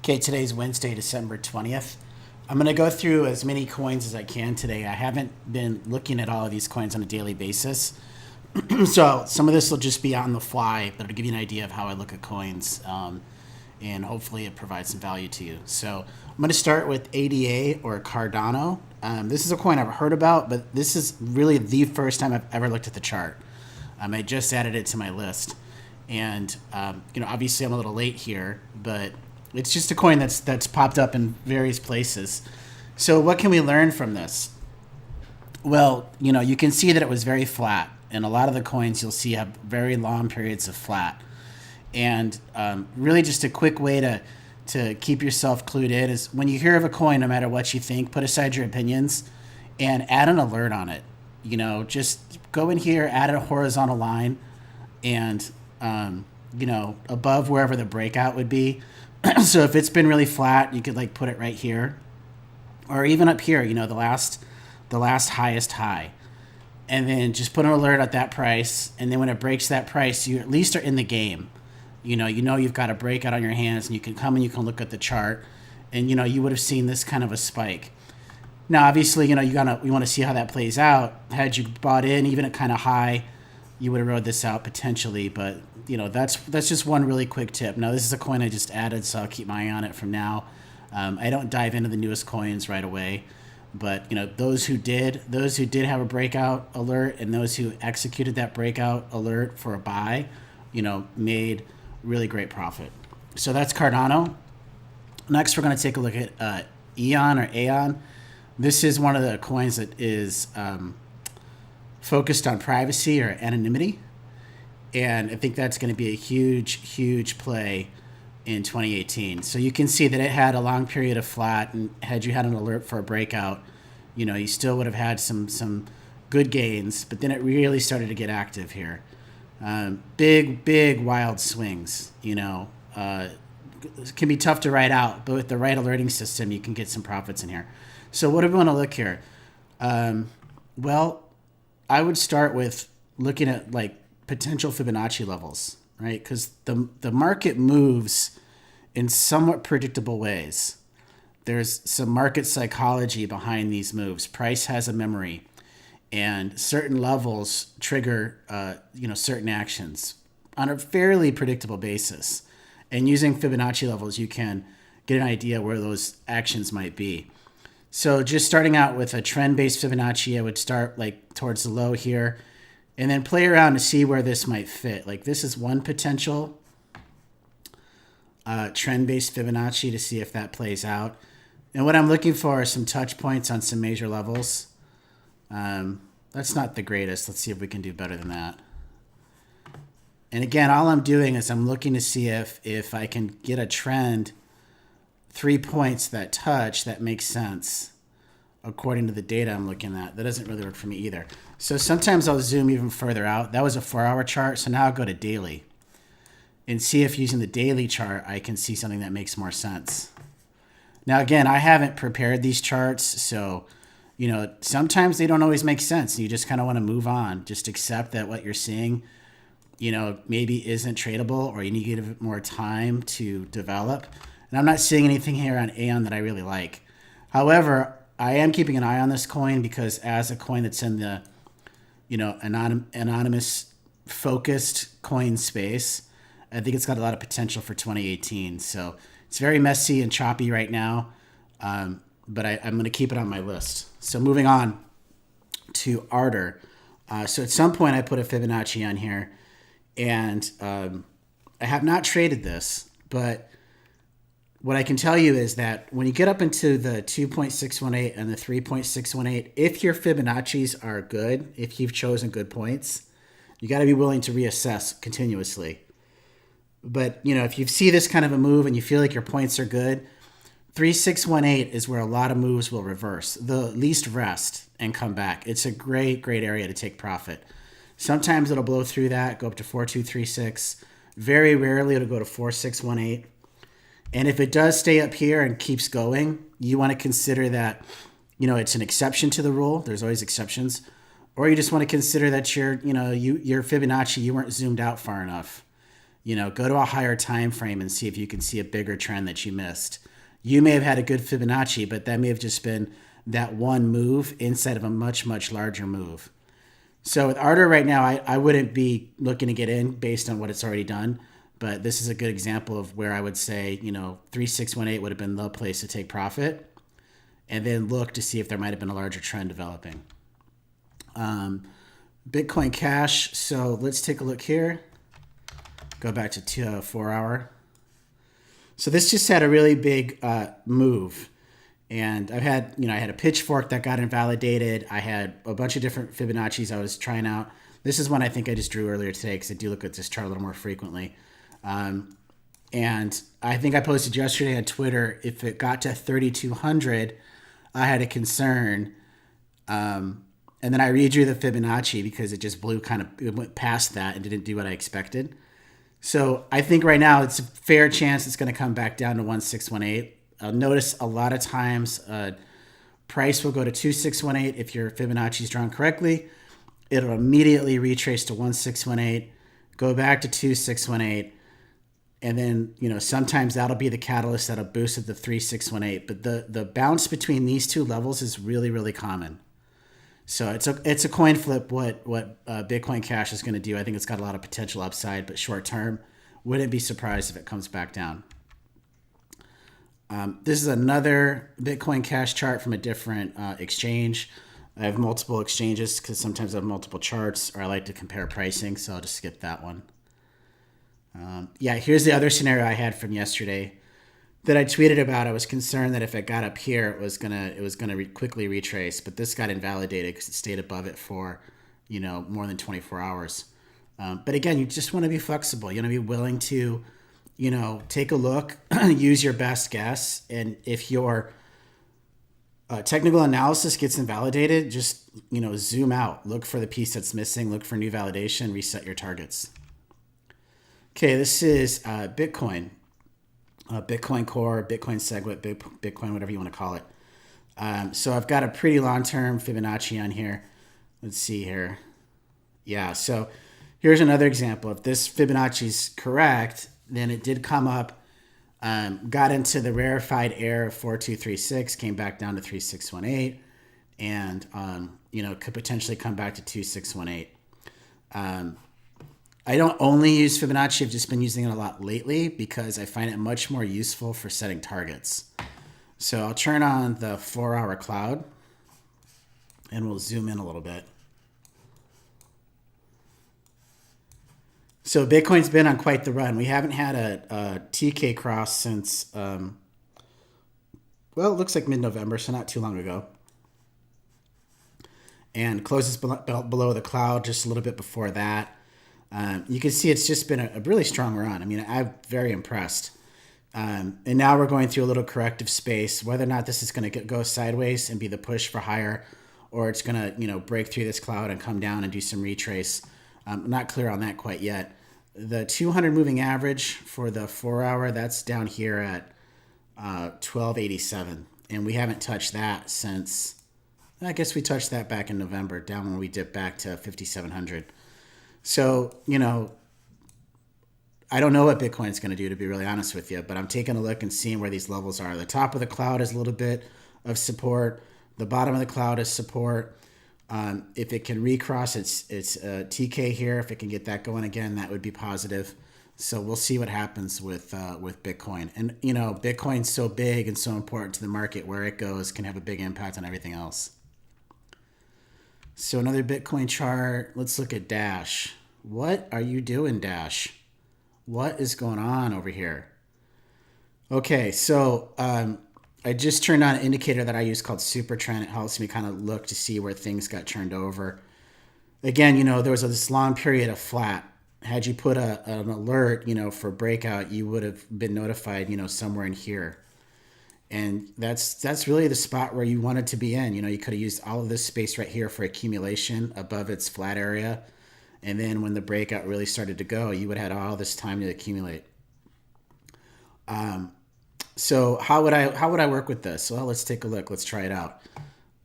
Okay, today's Wednesday, December 20th. I'm going to go through as many coins as I can today. I haven't been looking at all of these coins on a daily basis. So some of this will just be on the fly, but it'll give you an idea of how I look at coins. And hopefully it provides some value to you. So I'm going to start with ADA or Cardano. This is a coin I've heard about, but this is really the first time I've ever looked at the chart. I just added it to my list. And, obviously I'm a little late here, but it's just a coin that's popped up in various places. So what can we learn from this? Well, you can see that it was very flat. And a lot of the coins you'll see have very long periods of flat. And really just a quick way to keep yourself clued in is when you hear of a coin, no matter what you think, put aside your opinions and add an alert on it. Just go in here, add a horizontal line and, above wherever the breakout would be. So if it's been really flat, you could put it right here or even up here, the last highest high. And then just put an alert at that price. And then when it breaks that price, you at least are in the game. You've got a breakout on your hands and you can come and you can look at the chart and, you would have seen this kind of a spike. Now, obviously, you want to see how that plays out. Had you bought in even at kind of high, you would have rode this out potentially. But, that's just one really quick tip. Now, this is a coin I just added, so I'll keep my eye on it from now. I don't dive into the newest coins right away. But, those who did have a breakout alert and those who executed that breakout alert for a buy, made really great profit. So that's Cardano. Next, we're going to take a look at Eon or Aeon. This is one of the coins that is focused on privacy or anonymity. And I think that's going to be a huge, huge play in 2018. So you can see that it had a long period of flat, and had you had an alert for a breakout, you still would have had some good gains, but then it really started to get active here. Big wild swings, it can be tough to ride out, but with the right alerting system, you can get some profits in here. So what do we want to look here? Well, I would start with looking at potential Fibonacci levels, right? Because the market moves in somewhat predictable ways. There's some market psychology behind these moves. Price has a memory, and certain levels trigger, certain actions on a fairly predictable basis. And using Fibonacci levels, you can get an idea where those actions might be. So just starting out with a trend-based Fibonacci, I would start towards the low here, and then play around to see where this might fit. This is one potential trend-based Fibonacci to see if that plays out. And what I'm looking for are some touch points on some major levels. That's not the greatest. Let's see if we can do better than that. And again, all I'm doing is I'm looking to see if I can get a trend, 3 points that touch, that makes sense according to the data I'm looking at. That doesn't really work for me either. So sometimes I'll zoom even further out. That was a 4-hour chart, so now I'll go to daily and see if using the daily chart I can see something that makes more sense. Now, again, I haven't prepared these charts, so sometimes they don't always make sense. You just kind of want to move on. Just accept that what you're seeing, maybe isn't tradable, or you need to give it more time to develop. And I'm not seeing anything here on Aeon that I really like. However, I am keeping an eye on this coin because as a coin that's in the, anonymous focused coin space, I think it's got a lot of potential for 2018. So it's very messy and choppy right now, but I'm going to keep it on my list. So moving on to Ardor. So at some point I put a Fibonacci on here, and I have not traded this, but what I can tell you is that when you get up into the 2.618 and the 3.618, if your Fibonacci's are good, if you've chosen good points, you got to be willing to reassess continuously. But, if you see this kind of a move and you feel like your points are good, 3618 is where a lot of moves will reverse. The least rest and come back. It's a great area to take profit. Sometimes it'll blow through that, go up to 4236. Very rarely it'll go to 4618. And if it does stay up here and keeps going, you want to consider that, it's an exception to the rule. There's always exceptions. Or you just want to consider that your Fibonacci, you weren't zoomed out far enough. Go to a higher time frame and see if you can see a bigger trend that you missed. You may have had a good Fibonacci, but that may have just been that one move instead of a much, much larger move. So with Ardor right now, I wouldn't be looking to get in based on what it's already done. But this is a good example of where I would say, 3618 would have been the place to take profit. And then look to see if there might have been a larger trend developing. Bitcoin Cash. So let's take a look here. Go back to 4 hour. So this just had a really big move. And I had a pitchfork that got invalidated. I had a bunch of different Fibonacci's I was trying out. This is one I think I just drew earlier today because I do look at this chart a little more frequently. And I think I posted yesterday on Twitter, if it got to 3,200, I had a concern. And then I redrew the Fibonacci because it just it went past that and didn't do what I expected. So I think right now it's a fair chance it's going to come back down to 1,618. I'll notice a lot of times price will go to 2,618 if your Fibonacci is drawn correctly. It'll immediately retrace to 1,618, go back to 2,618, and then sometimes that'll be the catalyst that'll boost it to 3,618. But the bounce between these two levels is really, really common. So it's a coin flip what Bitcoin Cash is going to do. I think it's got a lot of potential upside, but short term, wouldn't be surprised if it comes back down. This is another Bitcoin Cash chart from a different exchange. I have multiple exchanges because sometimes I have multiple charts, or I like to compare pricing, so I'll just skip that one. Here's the other scenario I had from yesterday that I tweeted about. I was concerned that if it got up here, it was gonna quickly retrace, but this got invalidated because it stayed above it for more than 24 hours. But again, you just want to be flexible. You want to be willing to take a look, use your best guess. And if your technical analysis gets invalidated, just, zoom out, look for the piece that's missing, look for new validation, reset your targets. Okay, this is Bitcoin, Bitcoin Core, Bitcoin Segwit, Bitcoin, whatever you want to call it. So I've got a pretty long-term Fibonacci on here. Let's see here. Yeah, so here's another example. If this Fibonacci is correct, then it did come up, got into the rarefied air of 4236, came back down to 3618, and could potentially come back to 2618. I don't only use Fibonacci. I've just been using it a lot lately because I find it much more useful for setting targets. So I'll turn on the 4 hour cloud and we'll zoom in a little bit. So Bitcoin's been on quite the run. We haven't had a TK cross since, it looks like mid-November, so not too long ago. And closes below the cloud just a little bit before that. You can see it's just been a really strong run. I mean, I'm very impressed. And now we're going through a little corrective space. Whether or not this is going to go sideways and be the push for higher, or it's going to break through this cloud and come down and do some retrace. I'm not clear on that quite yet. The 200 moving average for the 4 hour, that's down here at 1287. And we haven't touched that since, I guess we touched that back in November, down when we dipped back to 5,700. So, I don't know what Bitcoin's going to do, to be really honest with you, but I'm taking a look and seeing where these levels are. The top of the cloud is a little bit of support. The bottom of the cloud is support. If it can recross its TK here, if it can get that going again, that would be positive. So we'll see what happens with Bitcoin. And, Bitcoin's so big and so important to the market. Where it goes can have a big impact on everything else. So another Bitcoin chart. Let's look at Dash. What are you doing, Dash? What is going on over here? Okay, so I just turned on an indicator that I use called Super Trend. It helps me kind of look to see where things got turned over. Again, there was this long period of flat. Had you put an alert, for breakout, you would have been notified, somewhere in here. And that's really the spot where you wanted to be in. You could have used all of this space right here for accumulation above its flat area. And then when the breakout really started to go, you would have had all this time to accumulate. So how would I work with this? Well, let's take a look. Let's try it out.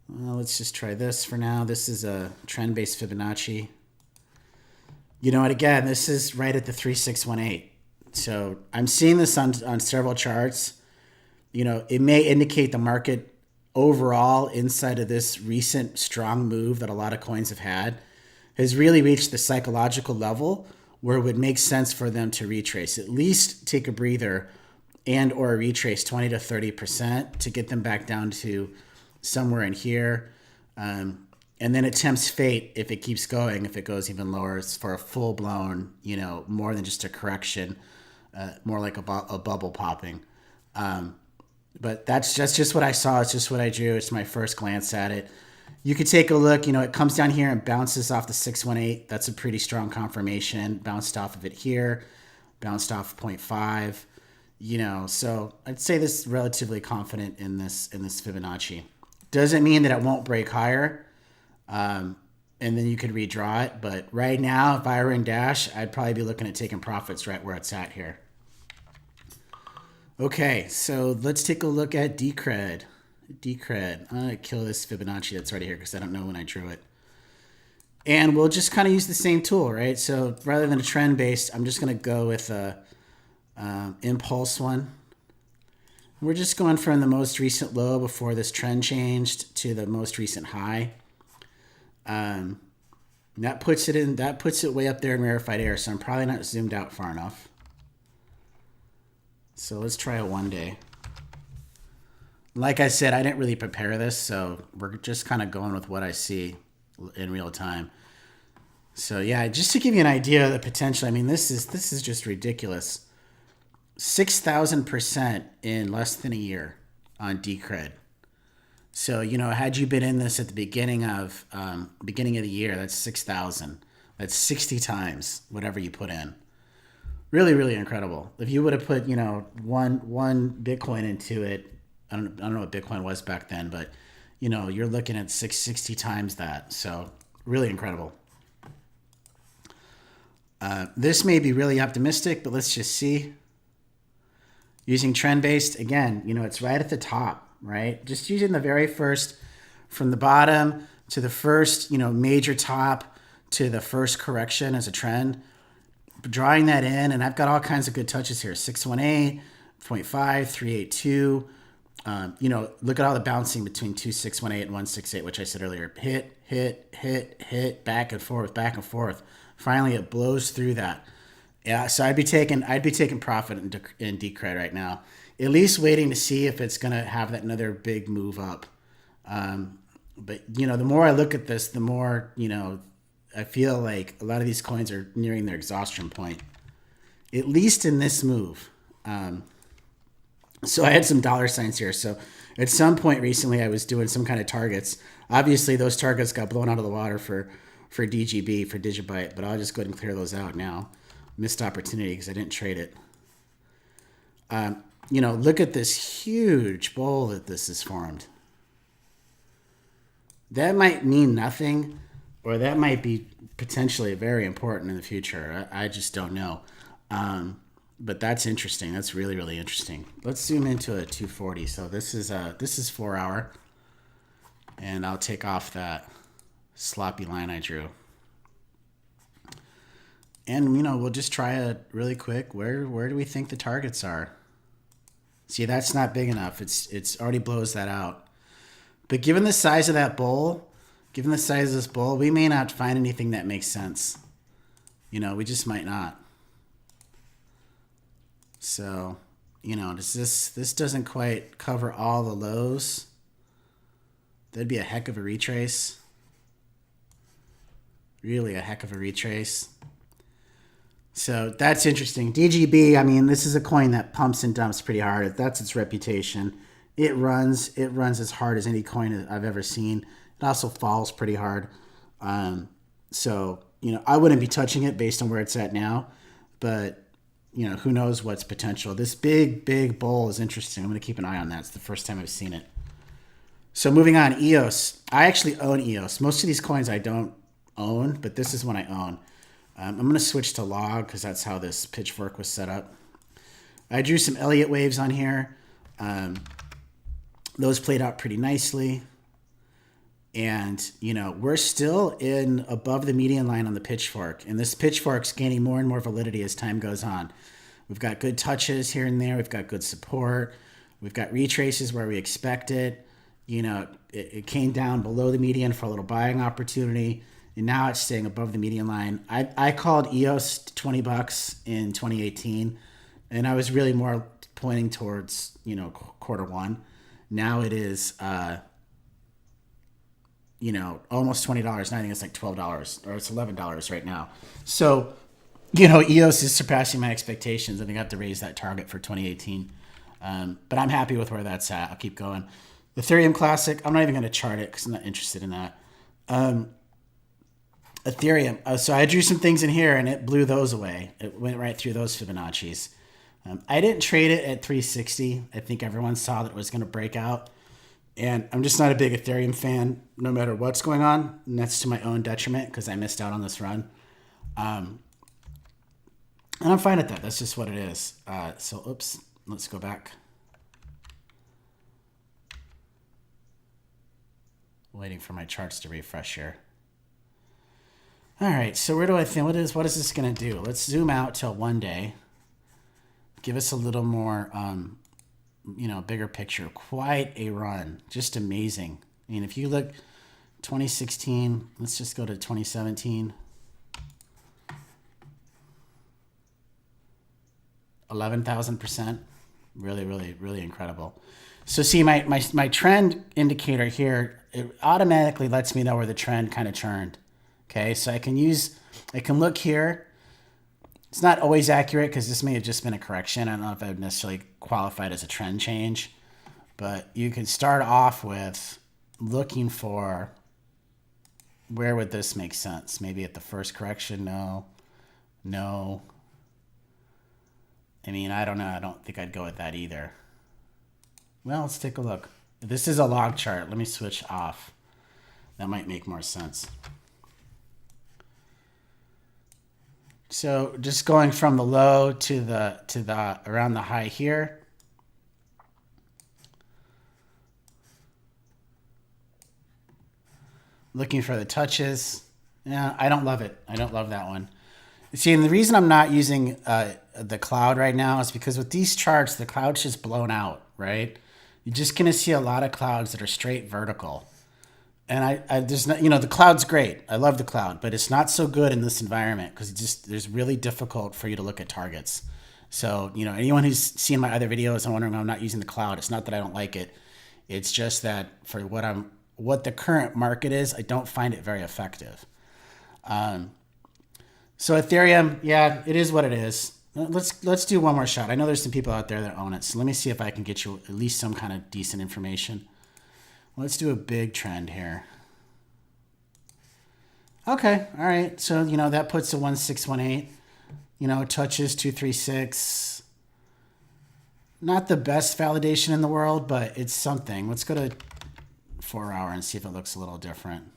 Well, let's just try this for now. This is a trend-based Fibonacci. And again, this is right at the 3618. So I'm seeing this on several charts. It may indicate the market overall inside of this recent strong move that a lot of coins have had has really reached the psychological level where it would make sense for them to retrace, at least take a breather and or retrace 20 to 30% to get them back down to somewhere in here. And then it tempts fate if it keeps going, if it goes even lower, it's for a full blown, more than just a correction, more like a bubble popping. But that's just what I saw. It's just what I drew. It's my first glance at it. You could take a look. It comes down here and bounces off the 618. That's a pretty strong confirmation. Bounced off of it here. Bounced off 0.5. So I'd say this is relatively confident in this Fibonacci. Doesn't mean that it won't break higher. And then you could redraw it. But right now, if I were in Dash, I'd probably be looking at taking profits right where it's at here. Okay, so let's take a look at Decred. I'm going to kill this Fibonacci that's already here because I don't know when I drew it. And we'll just kind of use the same tool, right? So rather than a trend-based, I'm just going to go with a impulse one. We're just going from the most recent low before this trend changed to the most recent high. That puts it way up there in rarefied air, so I'm probably not zoomed out far enough. So let's try a 1 day. Like I said, I didn't really prepare this, so we're just kind of going with what I see in real time. So yeah, just to give you an idea of the potential, I mean, this is just ridiculous. 6,000% in less than a year on Decred. So, had you been in this at the beginning of the year, that's 6,000. That's 60 times whatever you put in. Really, really incredible. If you would have put, one Bitcoin into it, I don't know what Bitcoin was back then, but, you're looking at 60 times that. So really incredible. This may be really optimistic, but let's just see. Using trend-based, again, it's right at the top, right? Just using the very first, from the bottom to the first, major top to the first correction as a trend. Drawing that in, and I've got all kinds of good touches here. 618, 0.5, 382. Look at all the bouncing between 2618 and 168, which I said earlier. Hit, back and forth. Finally, it blows through that. Yeah, so I'd be taking profit in Decred right now. At least waiting to see if it's gonna have that another big move up. But the more I look at this, the more I feel like a lot of these coins are nearing their exhaustion point, at least in this move. So I had some dollar signs here. So at some point recently, I was doing some kind of targets. Obviously, those targets got blown out of the water for DGB, for Digibyte, but I'll just go ahead and clear those out now. Missed opportunity because I didn't trade it. Look at this huge bowl that this has formed. That might mean nothing, or that might be potentially very important in the future. I just don't know. But that's interesting. That's really, really interesting. Let's zoom into a 240. So this is 4 hour. And I'll take off that sloppy line I drew. And, we'll just try it really quick. Where do we think the targets are? See, that's not big enough. It's already blows that out. But given the size of that bowl, given the size of this bowl, we may not find anything that makes sense. We just might not. So, this doesn't quite cover all the lows. That'd be a heck of a retrace. Really a heck of a retrace. So that's interesting. DGB, I mean, this is a coin that pumps and dumps pretty hard. That's its reputation. It runs as hard as any coin I've ever seen. It also falls pretty hard. So, I wouldn't be touching it based on where it's at now. But, who knows what's potential. This big bowl is interesting. I'm going to keep an eye on that. It's the first time I've seen it. So moving on, EOS. I actually own EOS. Most of these coins I don't own, but this is one I own. I'm going to switch to log because that's how this pitchfork was set up. I drew some Elliott waves on here. Those played out pretty nicely. And, we're still in above the median line on the pitchfork. And this pitchfork's gaining more and more validity as time goes on, We've got good touches here and there. We've got good support. We've got retraces where we expect it. It came down below the median for a little buying opportunity, and now it's staying above the median line. I called EOS $20 in 2018, and I was really more pointing towards quarter one. Now it is almost $20. And I think it's like $12 or it's $11 right now. So EOS is surpassing my expectations. I think I have to raise that target for 2018. But I'm happy with where that's at. I'll keep going. Ethereum Classic, I'm not even going to chart it because I'm not interested in that. Ethereum, so I drew some things in here and it blew those away. It went right through those Fibonacci's. I didn't trade it at 360. I think everyone saw that it was going to break out. And I'm just not a big Ethereum fan, no matter what's going on. And that's to my own detriment because I missed out on this run. And I'm fine with that. That's just what it is. Oops, let's go back. Waiting for my charts to refresh here. All right, so where do I think, what is this going to do? Let's zoom out till 1 day. Give us a little more, bigger picture. Quite a run. Just amazing. I mean, if you look 2016, let's just go to 2017. 11,000%. Really, really, really incredible. So see, my trend indicator here, it automatically lets me know where the trend kind of turned. Okay, so I can look here. It's not always accurate because this may have just been a correction. I don't know if I would necessarily qualify it as a trend change, but you can start off with looking for where would this make sense? Maybe at the first correction, no. I mean, I don't know. I don't think I'd go with that either. Well, let's take a look. This is a log chart. Let me switch off. That might make more sense. So just going from the low to the around the high here. Looking for the touches. Yeah, I don't love it. I don't love that one. See, and the reason I'm not using the cloud right now is because with these charts, the cloud's just blown out, right? You're just going to see a lot of clouds that are straight vertical. And there's not, the cloud's great. I love the cloud, but it's not so good in this environment because there's really difficult for you to look at targets. So, anyone who's seen my other videos and wondering why I'm not using the cloud, it's not that I don't like it. It's just that for what the current market is, I don't find it very effective. So Ethereum, yeah, it is what it is. Let's do one more shot. I know there's some people out there that own it, so let me see if I can get you at least some kind of decent information. Let's do a big trend here. Okay, all right. So, that puts a 1618. Touches 236. Not the best validation in the world, but it's something. Let's go to 4 hour and see if it looks a little different.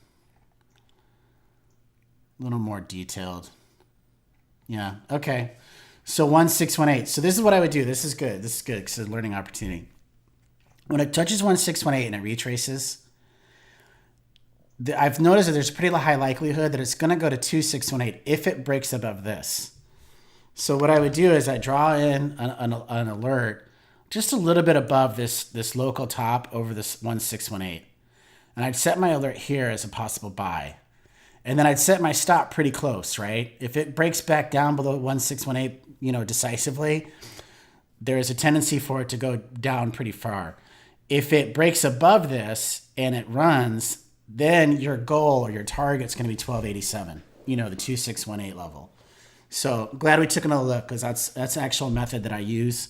A little more detailed. Yeah, okay. So 1618. So this is what I would do. This is good. This is good because it's a learning opportunity. When it touches 1618 and it retraces, I've noticed that there's a pretty high likelihood that it's going to go to 2618 if it breaks above this. So what I would do is I draw in an alert just a little bit above this local top over this 1618. And I'd set my alert here as a possible buy. And then I'd set my stop pretty close, right? If it breaks back down below 1618, decisively, there is a tendency for it to go down pretty far. If it breaks above this and it runs, then your goal or your target is going to be 1287, the 2618 level. So glad we took another look because that's the actual method that I use.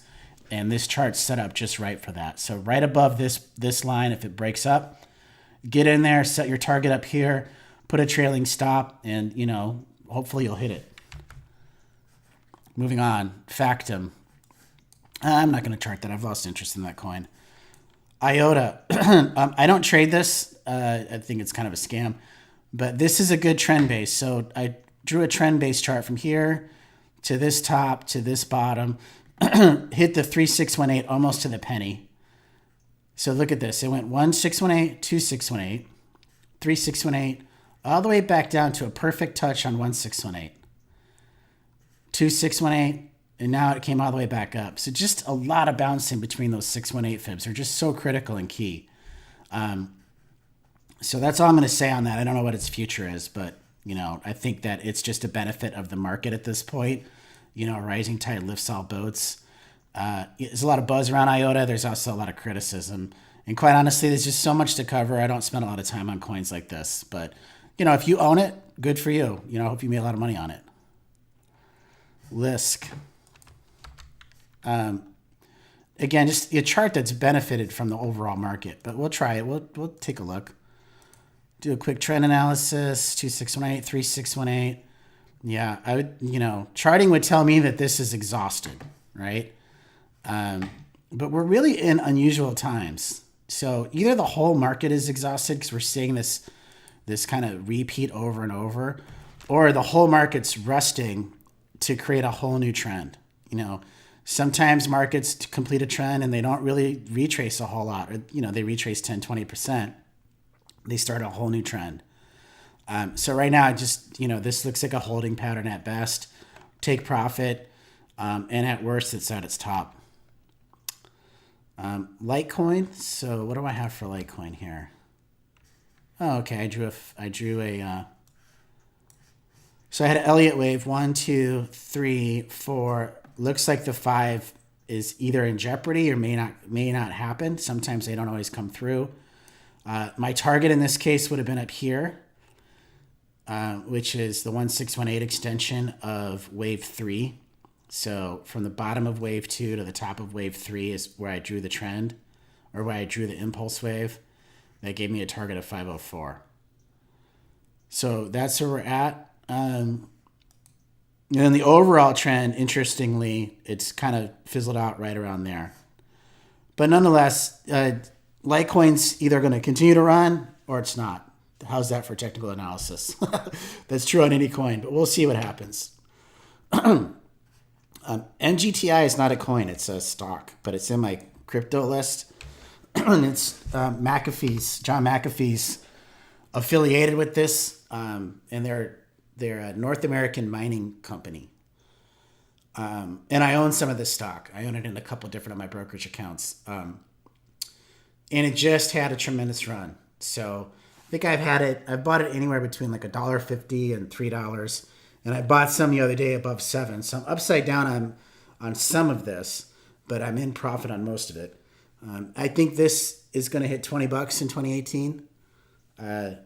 And this chart's set up just right for that. So right above this line, if it breaks up, get in there, set your target up here, put a trailing stop, and, hopefully you'll hit it. Moving on, Factum. I'm not going to chart that. I've lost interest in that coin. IOTA. I don't trade this. I think it's kind of a scam. But this is a good trend base. So I drew a trend base chart from here to this top to this bottom. Hit the 3618 almost to the penny. So look at this. It went 1618, 2618, 3618, all the way back down to a perfect touch on 1618. 2618, and now it came all the way back up. So just a lot of bouncing between those 618 fibs. They're just so critical and key. So that's all I'm going to say on that. I don't know what its future is, but I think that it's just a benefit of the market at this point. Rising tide lifts all boats. There's a lot of buzz around IOTA. There's also a lot of criticism. And quite honestly, there's just so much to cover. I don't spend a lot of time on coins like this. But, if you own it, good for you. I hope you made a lot of money on it. Lisk. Again, just a chart that's benefited from the overall market. But we'll try it. We'll take a look. Do a quick trend analysis. 2618, 3618. Yeah, I would, charting would tell me that this is exhausted, right? But we're really in unusual times. So either the whole market is exhausted because we're seeing this kind of repeat over and over, or the whole market's resting to create a whole new trend. Sometimes markets complete a trend and they don't really retrace a whole lot, or, they retrace 10, 20%. They start a whole new trend. So right now, this looks like a holding pattern at best. Take profit, and at worst, it's at its top. Litecoin. So what do I have for Litecoin here? Oh, okay. I drew a. So I had an Elliott wave. 1, 2, 3, 4. Looks like the 5 is either in jeopardy or may not happen. Sometimes they don't always come through. My target in this case would have been up here, which is the 1618 extension of wave 3. So from the bottom of wave 2 to the top of wave 3 is where I drew the trend, or where I drew the impulse wave. That gave me a target of 504. So that's where we're at. And then the overall trend, interestingly, it's kind of fizzled out right around there. But nonetheless, Litecoin's either going to continue to run or it's not. How's that for technical analysis? That's true on any coin, but we'll see what happens. NGTI is not a coin, it's a stock, but it's in my crypto list. And it's John McAfee's affiliated with this, and they're a North American mining company. And I own some of this stock. I own it in a couple different of my brokerage accounts. And it just had a tremendous run. So I think I've bought it anywhere between like $1.50 and $3. And I bought some the other day above $7. So I'm upside down on some of this, but I'm in profit on most of it. I think this is going to hit $20 in 2018. I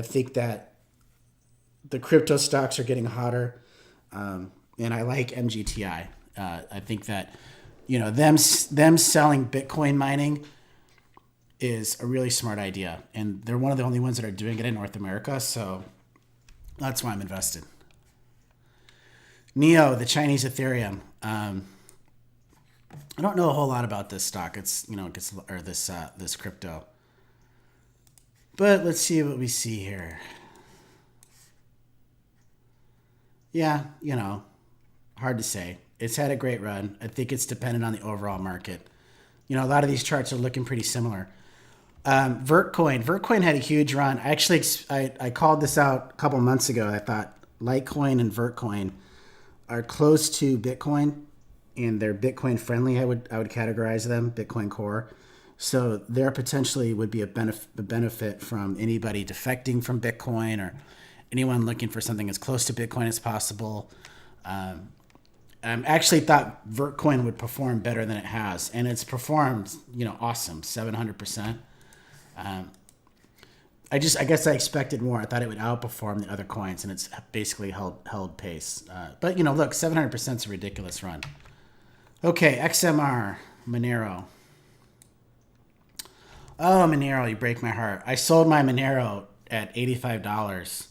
think that the crypto stocks are getting hotter, and I like MGTI. I think that them selling Bitcoin mining is a really smart idea, and they're one of the only ones that are doing it in North America. So that's why I'm invested. NEO, the Chinese Ethereum. I don't know a whole lot about this stock. It's this crypto. But let's see what we see here. Yeah, hard to say. It's had a great run. I think it's dependent on the overall market. A lot of these charts are looking pretty similar. Vertcoin had a huge run. Actually, I called this out a couple months ago. I thought Litecoin and Vertcoin are close to Bitcoin, and they're Bitcoin friendly. I would categorize them Bitcoin core. So there potentially would be a benefit from anybody defecting from Bitcoin or anyone looking for something as close to Bitcoin as possible. I actually thought Vertcoin would perform better than it has, and it's performed, awesome, 700%. I guess I expected more. I thought it would outperform the other coins, and it's basically held pace. But look, 700% is a ridiculous run. Okay, XMR, Monero. Oh, Monero, you break my heart. I sold my Monero at $85,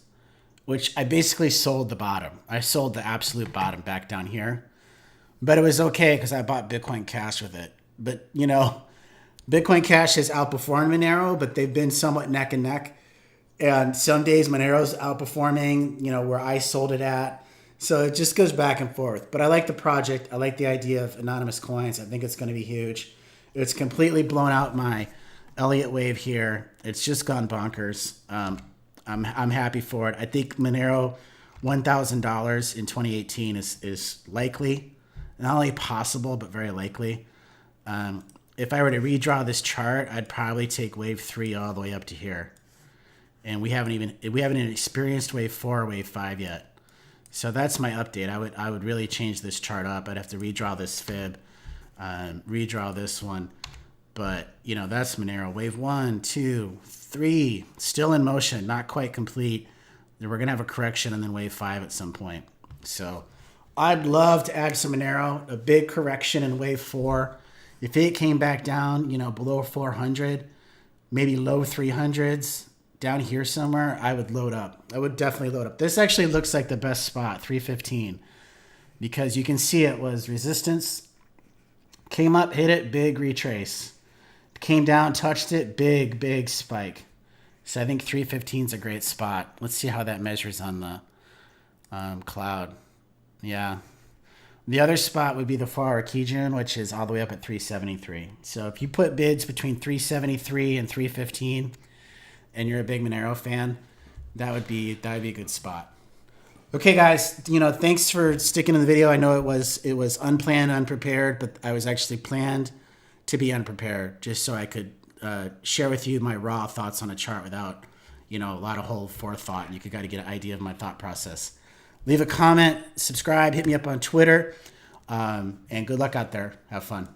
which I basically sold the bottom. I sold the absolute bottom back down here. But it was okay because I bought Bitcoin Cash with it. But, Bitcoin Cash has outperformed Monero, but they've been somewhat neck and neck. And some days Monero's outperforming, where I sold it at. So it just goes back and forth. But I like the project. I like the idea of anonymous coins. I think it's going to be huge. It's completely blown out my Elliott wave here. It's just gone bonkers. I'm happy for it. I think Monero $1,000 in 2018 is likely. Not only possible, but very likely. If I were to redraw this chart, I'd probably take wave 3 all the way up to here. And we haven't even experienced wave 4 or wave 5 yet. So that's my update. I would really change this chart up. I'd have to redraw this fib, redraw this one. But, you know, that's Monero. Wave 1, 2, 3, still in motion, not quite complete. Then we're going to have a correction and then wave 5 at some point. So I'd love to add some Monero, a big correction in wave 4. If it came back down, you know, below 400, maybe low 300s, down here somewhere, I would load up. I would definitely load up. This actually looks like the best spot, 315, because you can see it was resistance, came up, hit it, big retrace. Came down, touched it, big spike. So I think 315 is a great spot. Let's see how that measures on the cloud. Yeah. The other spot would be the 4-hour Kijun, which is all the way up at 373. So if you put bids between 373 and 315, and you're a big Monero fan, that would be a good spot. Okay, guys, you know, thanks for sticking to the video. I know it was unplanned, unprepared, but I was actually planned to be unprepared, just so I could share with you my raw thoughts on a chart without, you know, a lot of whole forethought, and you could got to get an idea of my thought process. Leave a comment, subscribe, hit me up on Twitter, and good luck out there. Have fun.